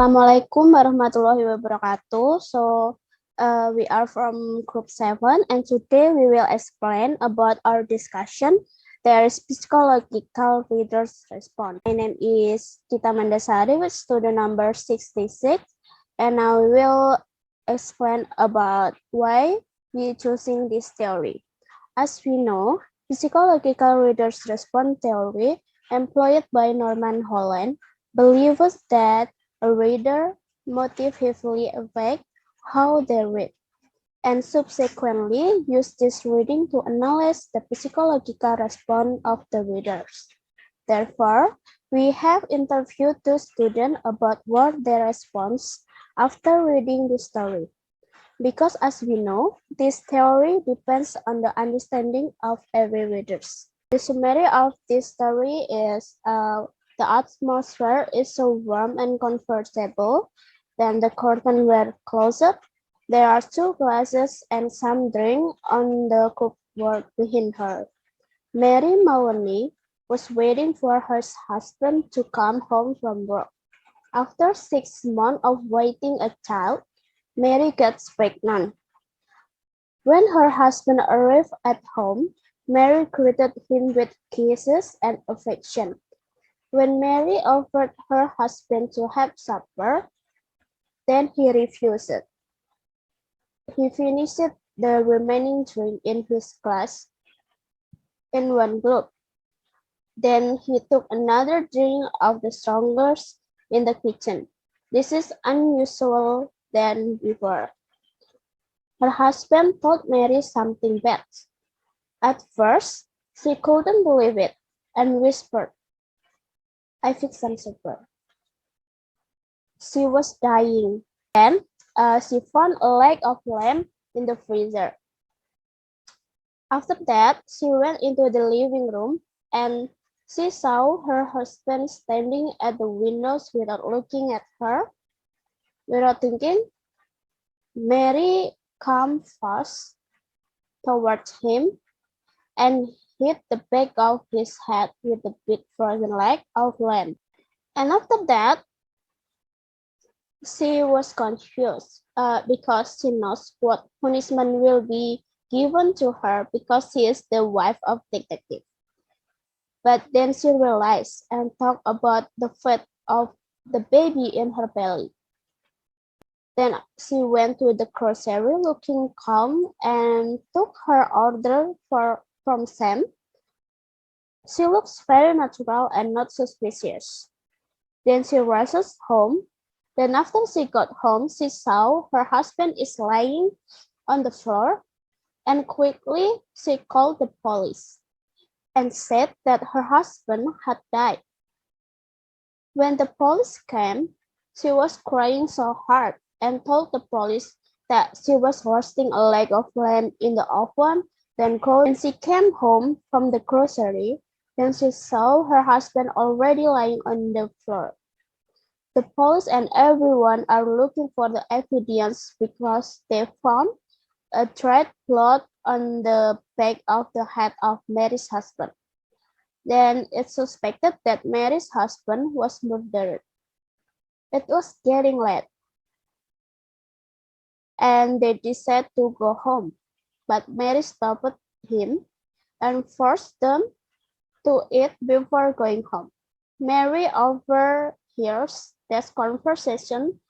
Assalamualaikum warahmatullahi wabarakatuh. We are from group 7 and today we will explain about our discussion. There is psychological readers response. My name is Dita Mandasari with student number 66 and now we will explain about why we choosing this theory. As we know, psychological readers response theory employed by Norman Holland believes that a reader motive heavily affect how they read, and subsequently use this reading to analyze the psychological response of the readers. Therefore, we have interviewed two students about what their response after reading the story. Because as we know, this theory depends on the understanding of every reader. The summary of this story is the atmosphere is so warm and comfortable. Then the curtains were closed. There are two glasses and some drink on the cupboard behind her. Mary Maloney was waiting for her husband to come home from work. After 6 months of waiting a child, Mary gets pregnant. When her husband arrived at home, Mary greeted him with kisses and affection. When Mary offered her husband to have supper, then he refused. He finished the remaining drink in his glass in one gulp. Then he took another drink of the strongest in the kitchen. This is unusual than before. Her husband told Mary something bad. At first, she couldn't believe it and whispered, "I fixed some supper." She was dying. Then she found a leg of lamb in the freezer. After that, she went into the living room and she saw her husband standing at the windows without looking at her. Without thinking, Mary came fast towards him and hit the back of his head with the big frozen leg of lamb. And after that, she was confused because she knows what punishment will be given to her because she is the wife of detective. But then she realized and talked about the fate of the baby in her belly. Then she went to the grocery looking calm and took her order from Sam. She looks very natural and not suspicious. Then she rushes home. Then after she got home, she saw her husband is lying on the floor and quickly she called the police and said that her husband had died. When the police came, she was crying so hard and told the police that she was roasting a leg of lamb in the oven. Then when she came home from the grocery, then she saw her husband already lying on the floor. The police and everyone are looking for the evidence because they found a dried blood on the back of the head of Mary's husband. Then it's suspected that Mary's husband was murdered. It was getting late, and they decided to go home. But Mary stopped him and forced them to eat before going home. Mary overhears this conversation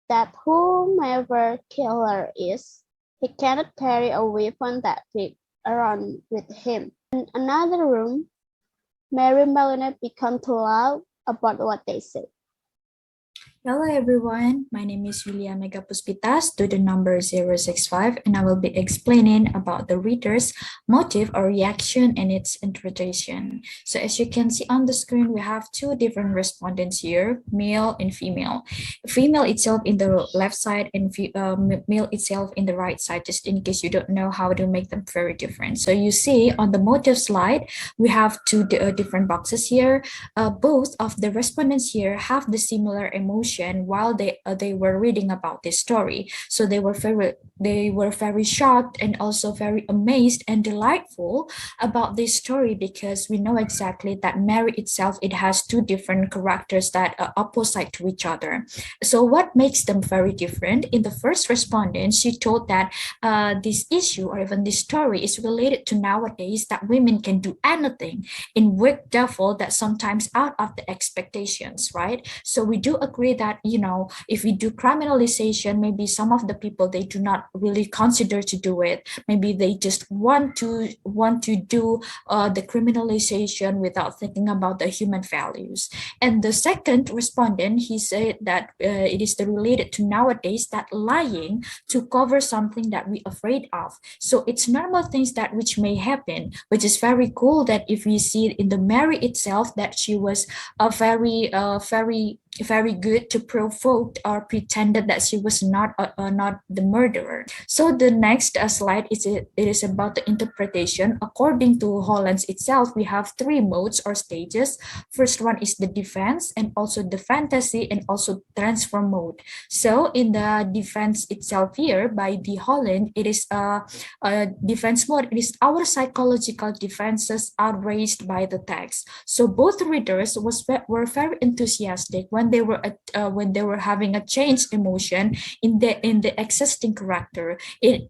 that whomever killer is, he cannot carry a weapon that big around with him. In another room, Mary and Belinda become too loud about what they say. Hello everyone, my name is Yulia Puspita, student number 065, and I will be explaining about the reader's motive or reaction and its interpretation. So as you can see on the screen, we have two different respondents here, male and female. Female itself in the left side and male itself in the right side, just in case you don't know how to make them very different. So you see on the motive slide, we have two different boxes here. Both of the respondents here have the similar emotion emotion while they were reading about this story. So they were very shocked and also very amazed and delightful about this story, because we know exactly that Mary itself, it has two different characters that are opposite to each other. So what makes them very different? In the first respondent, she told that this issue or even this story is related to nowadays, that women can do anything in wicked devil that sometimes out of the expectations, right? So we do agree that, if we do criminalization, maybe some of the people, they do not really consider to do it. Maybe they just want to do the criminalization without thinking about the human values. And the second respondent, he said that it is related to nowadays, that lying to cover something that we afraid of. So it's normal things that which may happen, which is very cool that if we see in the Mary itself, that she was a very good to provoke or pretended that she was not the murderer. So the next slide it is about the interpretation. According to Hollands itself, we have three modes or stages. First one is the defense, and also the fantasy, and also transform mode. So in the defense itself here by the Holland, it is a defense mode. It is our psychological defenses are raised by the text. So both readers were very enthusiastic when they were having a changed emotion in the existing character. It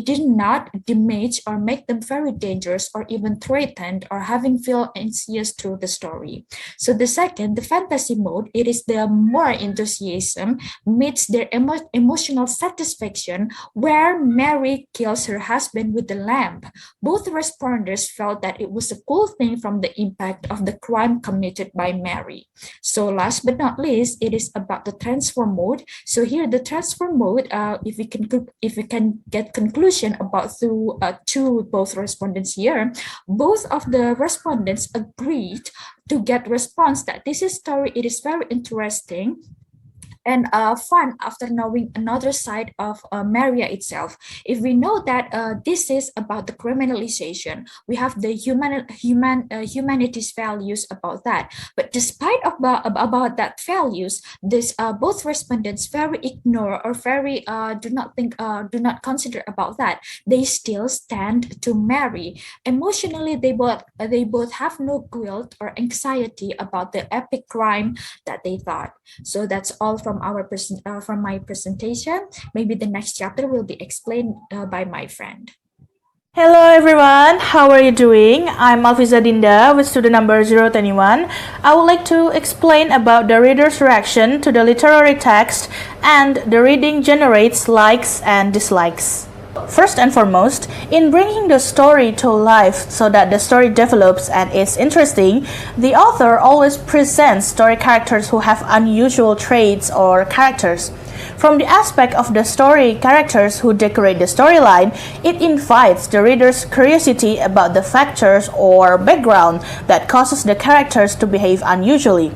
did not damage or make them very dangerous or even threatened or having feel anxious through the story. So the second, the fantasy mode, it is the more enthusiasm meets their emotional satisfaction, where Mary kills her husband with the lamp. Both responders felt that it was a cool thing from the impact of the crime committed by Mary. So last but not least, it is about the transform mode. So here the transform mode, if we can get conclusion about through to both respondents here, both of the respondents agreed to get response that this story, it is very interesting and fun after knowing another side of Maria itself. If we know that this is about the criminalization, we have the humanities values about that. But despite about that values, this both respondents very ignore or very do not consider about that. They still stand to marry. Emotionally, they both have no guilt or anxiety about the epic crime that they thought. So that's all from from my presentation. Maybe the next chapter will be explained by my friend. Hello everyone, how are you doing? I'm Alfiza Dinda with student number 021. I would like to explain about the reader's reaction to the literary text and the reading generates likes and dislikes. First and foremost, in bringing the story to life so that the story develops and is interesting, the author always presents story characters who have unusual traits or characters. From the aspect of the story characters who decorate the storyline, it invites the reader's curiosity about the factors or background that causes the characters to behave unusually.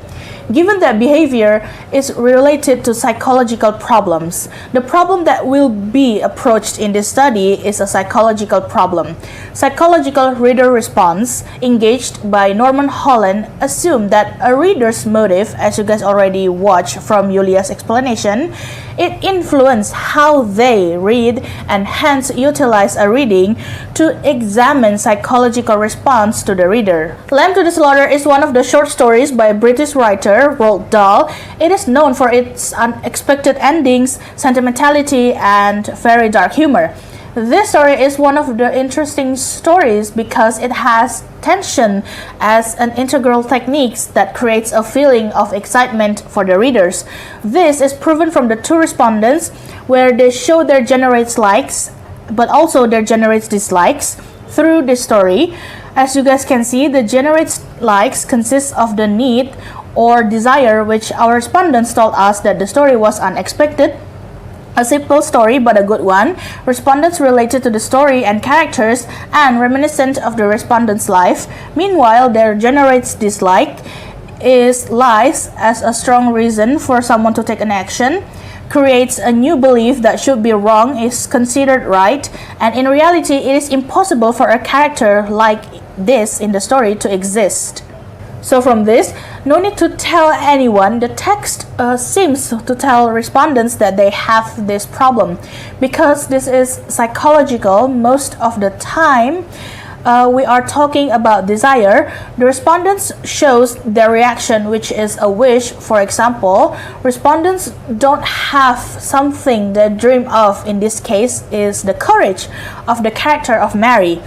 Given that behavior is related to psychological problems, the problem that will be approached in this study is a psychological problem. Psychological reader response, engaged by Norman Holland, assume that a reader's motive, as you guys already watched from Yulia's explanation, it influences how they read and hence utilize a reading to examine psychological response to the reader. Lamb to the Slaughter is one of the short stories by a British writer, Roald Dahl. It is known for its unexpected endings, sentimentality, and very dark humor. This story is one of the interesting stories because it has tension as an integral technique that creates a feeling of excitement for the readers. This is proven from the two respondents where they show their generates likes but also their generates dislikes through the story. As you guys can see, the generates likes consists of the need or desire, which our respondents told us that the story was unexpected. A simple story but a good one. Respondents related to the story and characters and reminiscent of the respondent's life. Meanwhile, their generates dislike is lies as a strong reason for someone to take an action, creates a new belief that should be wrong is considered right, and in reality it is impossible for a character like this in the story to exist. So from this, no need to tell anyone. The text seems to tell respondents that they have this problem because this is psychological most of the time. We are talking about desire. The respondents shows their reaction, which is a wish. For example, respondents don't have something they dream of. In this case, is the courage of the character of Mary.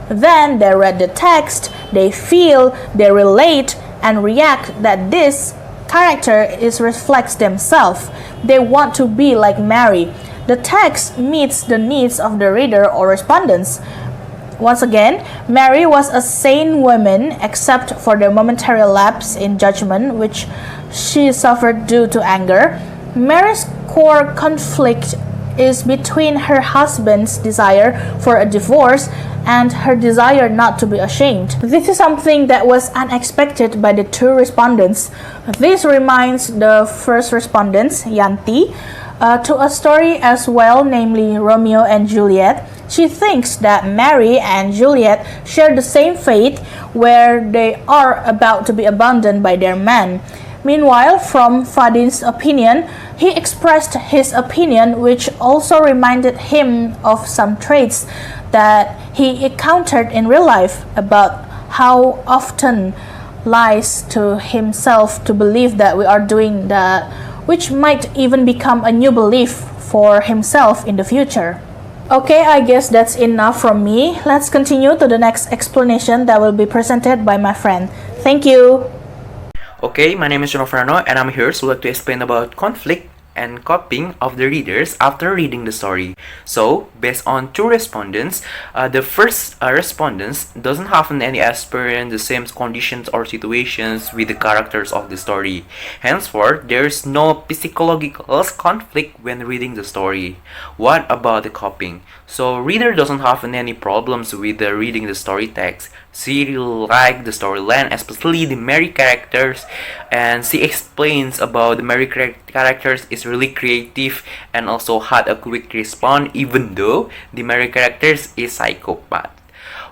Then they read the text, they feel, they relate, and react that this character reflects themselves. They want to be like Mary. The text meets the needs of the reader or respondents. Once again, Mary was a sane woman except for the momentary lapse in judgment which she suffered due to anger. Mary's core conflict is between her husband's desire for a divorce and her desire not to be ashamed. This is something that was unexpected by the two respondents. This reminds the first respondents, Yanti, to a story as well, namely Romeo and Juliet. She thinks that Mary and Juliet share the same fate where they are about to be abandoned by their man. Meanwhile, from Fadin's opinion, he expressed his opinion which also reminded him of some traits that he encountered in real life about how often lies to himself to believe that we are doing that, which might even become a new belief for himself in the future. Okay, I guess that's enough from me. Let's continue to the next explanation that will be presented by my friend. Thank you. Okay, my name is Reno Afriano and I'm here to explain about conflict and coping of the readers after reading the story. So, based on two respondents, the first respondents doesn't have any experience the same conditions or situations with the characters of the story. Henceforth, there is no psychological conflict when reading the story. What about the coping? So, reader doesn't have any problems with reading the story text. She really liked the storyline, especially the Mary characters, and she explains about the Mary characters is really creative and also had a quick response even though the Mary characters is psychopath.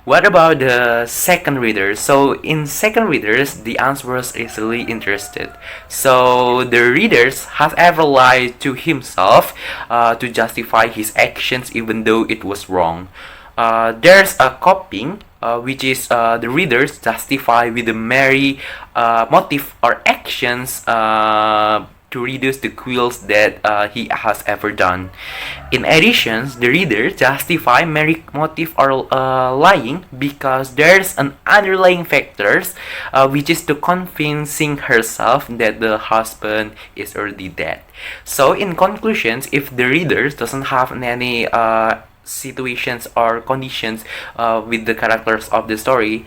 What about the second readers? So in second readers, the answers is really interested. So the readers has ever lied to himself to justify his actions even though it was wrong. There's a coping which is the readers justify with the Mary motive or actions to reduce the quills that he has ever done. In addition, the reader justify Mary motive or lying because there's an underlying factors which is to convincing herself that the husband is already dead. So in conclusions, if the readers doesn't have any situations or conditions with the characters of the story,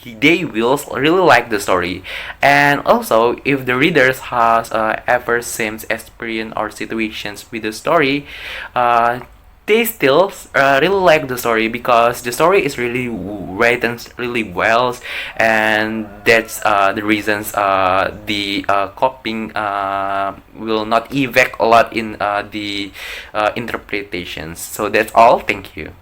they will really like the story. And also, if the readers has ever same experience or situations with the story, they still really like the story because the story is really written really well, and that's the reasons the copying will not affect a lot in the interpretations. So that's all. Thank you.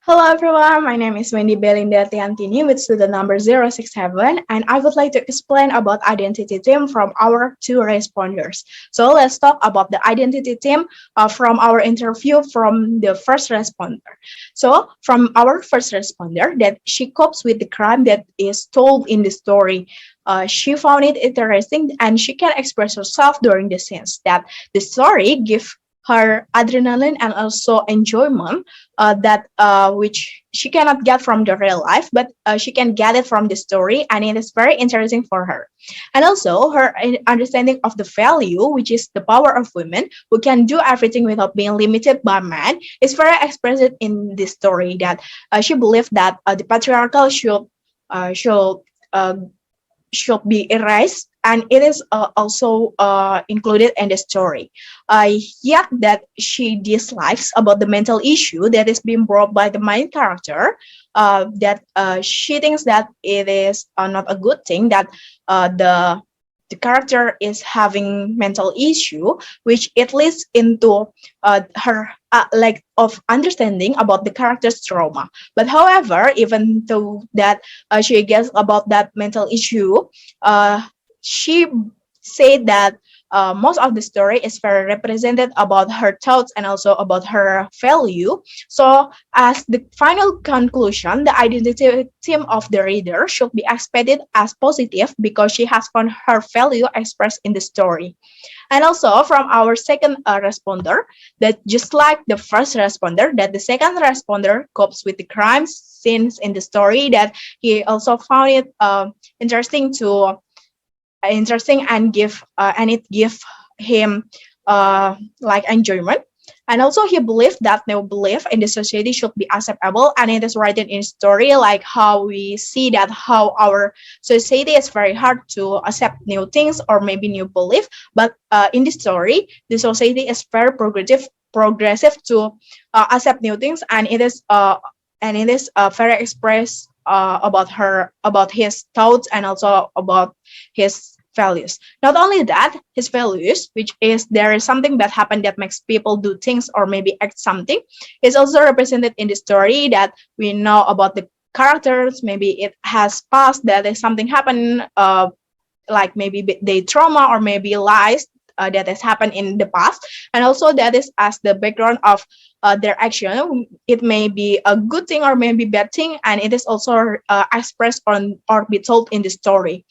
Hello everyone, my name is Wendy Belinda Tiantini with student number 067, and I would like to explain about identity theme from our two responders. So let's talk about the identity theme from our interview from the first responder. So from our first responder, that she copes with the crime that is told in the story. She found it interesting and she can express herself during the scenes that the story gives her adrenaline and also enjoyment that which she cannot get from the real life, but she can get it from the story, and it is very interesting for her. And also her understanding of the value, which is the power of women who can do everything without being limited by men, is very expressed in this story. That she believed that the patriarchal should be erased, and it is also included in the story. Yet that she dislikes about the mental issue that is being brought by the main character, that she thinks that it is not a good thing that the the character is having mental issue, which it leads into her lack of understanding about the character's trauma. But however, even though that she gets about that mental issue, she said that most of the story is very represented about her thoughts and also about her value. So as the final conclusion, the identity theme of the reader should be expected as positive because she has found her value expressed in the story. And also from our second responder, that just like the first responder, that the second responder copes with the crime scenes in the story, that he also found it interesting and it give him like enjoyment. And also he believed that no belief in the society should be acceptable, and it is written in story like how we see that how our society is very hard to accept new things or maybe new belief. But in the story, the society is very progressive to accept new things, and it is very expressed about his thoughts and also about his values. Not only that, his values, which is there is something that happened that makes people do things or maybe act something, is also represented in the story that we know about the characters. Maybe it has passed that is something happened, like maybe they trauma or maybe lies that has happened in the past, and also that is as the background of their action. It may be a good thing or maybe bad thing, and it is also expressed on or be told in the story.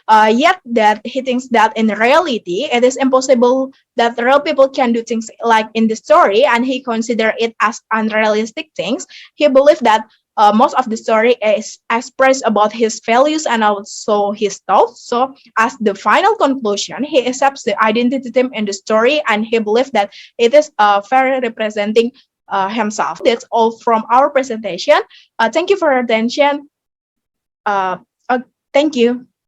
Yet that he thinks that in reality it is impossible that real people can do things like in the story, and he consider it as unrealistic things. He believed that most of the story is expressed about his values and also his thoughts. So as the final conclusion, he accepts the identity theme in the story, and he believes that it is very representing himself. That's all from our presentation. Thank you for your attention. Thank you.